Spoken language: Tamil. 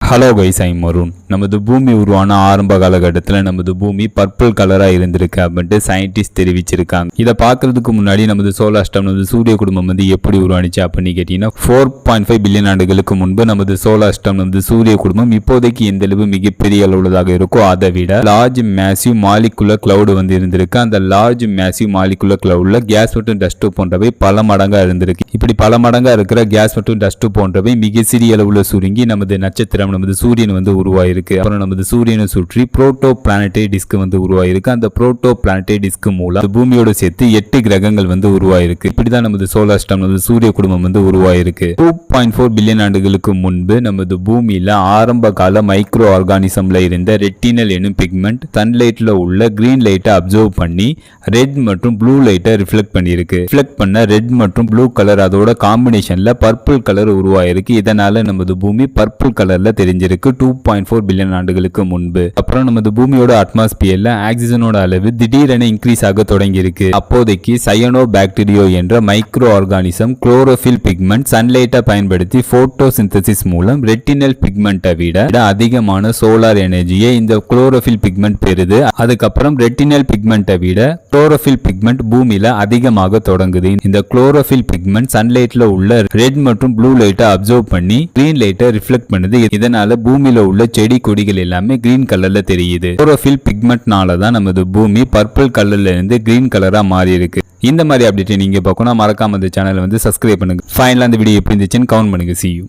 ஹலோ கைஸ், ஐ மருண். நமது பூமி உருவான ஆரம்ப காலகட்டத்தில் நமது பூமி பர்பிள் கலராக இருந்திருக்கு அப்படின்ட்டு சயின்டிஸ்ட் தெரிவிச்சிருக்காங்க. இதை பார்க்கறதுக்கு முன்னாடி நமது சோலார் சிஸ்டம், நமது சூரிய குடும்பம் எப்படி உருவானிச்சு அப்படின்னு கேட்டீங்கன்னா 4.5 பில்லியன் ஆண்டுகளுக்கு முன்பு நமது சோலார் சிஸ்டம், நமது சூரிய குடும்பம் இப்போதைக்கு எந்த அளவு மிகப்பெரிய அளவுள்ளதாக இருக்கோ அதை விட லார்ஜ் மேசிவ் மாலிகுலர் கிளவுட் இருந்திருக்கு. அந்த லார்ஜ் மேசிவ் மாலிகுலர் கிளவுட்ல கேஸ் மற்றும் டஸ்ட் போன்றவை பல மடங்கா இருந்திருக்கு. இப்படி பல மடங்கா இருக்கிற கேஸ் மற்றும் டஸ்ட் போன்றவை மிக சிறிய அளவுல சுருங்கி நமது நட்சத்திரம், நமது சூரியன் உருவாயிருக்கு. அப்புறம் நமது சூரியனை சுற்றி புரோட்டோ பிளானட்டரி டிஸ்க் உருவாயிருக்கு. அந்த புரோட்டோ பிளானட்டரி டிஸ்க் மூலம் பூமியோட சேர்த்து 8 கிரகங்கள் உருவாயிருக்கு. இப்படிதான் நமது சோலார் சிஸ்டம், நமது சூரிய குடும்பம் உருவாயிருக்கு. 2.4 பில்லியன் ஆண்டுகளுக்கு முன்பு நமது பூமியில ஆரம்ப கால மைக்ரோ ஆர்கானிசம்ல இருந்த ரெட்டினல் எனும் பிக்மெண்ட் சன்லைட்ல உள்ள கிரீன் லைட்டை அப்சர்வ் பண்ணி ரெட் மற்றும் ப்ளூ லைட்டை ரிஃப்ளெக்ட் பண்ணிருக்கு. ரிஃப்ளெக்ட் பண்ண ரெட் மற்றும் ப்ளூ கலர் அதோட காம்பினேஷன்ல பர்பிள் கலர் உருவாயிருக்கு. இதனால நமது பூமி பர்பிள் கலர்ல தெரிஞ்சிருக்கு 2.4 பில்லியன் ஆண்டுகளுக்கு முன்பு. அப்புறம் நமது பூமியோட அட்மாஸ்பியர்ல ஆக்சிஜனோட அளவு திடீரென இன்க்ரீஸ் ஆக தொடங்கி இருக்கு. அப்போதைக்கு சயனோ பாக்டீரியோ என்ற மைக்ரோ ஆர்கானிசம் குளோரோஃபில் பிக்மெண்ட் சன்லைட்டை பயன்படுத்தி போட்டோசிந்தசிஸ் மூலம் ரெட்டினல் பிக்மெண்ட்டை விட அதிகமான சோலார் எனர்ஜியை இந்த குளோரோஃபில் பிக்மெண்ட் பெறுது. அதுக்கப்புறம் ரெட்டினல் பிக்மெண்ட்டை விட குளோரோஃபில் பிக்மெண்ட் பூமியில அதிகமாக தொடங்குது. இந்த குளோரோஃபில் பிக்மெண்ட் சன்லைட்ல உள்ள ரெட் மற்றும் ப்ளூ லைட்டை அப்சர்வ் பண்ணி கிரீன் லைட்டை ரிஃப்ளெக்ட் பண்ணுது. இதனால பூமியில உள்ள செடி கொடிகள் எல்லாமே கிரீன் கலர்ல தெரியுது. குளோரோஃபில் பிக்மெண்ட்னால தான் நமது பூமி பர்பிள் கலர்ல இருந்து கிரீன் கலரா மாறி இருக்கு. இந்த மாதிரி அப்டேட் நீங்க பார்க்கணும், மறக்காம இந்த சேனலை சப்ஸ்கிரைப் பண்ணுங்க. ஃபைனலா இந்த வீடியோ எப்படி இருந்துச்சுன்னு கமெண்ட் பண்ணுங்க. See you.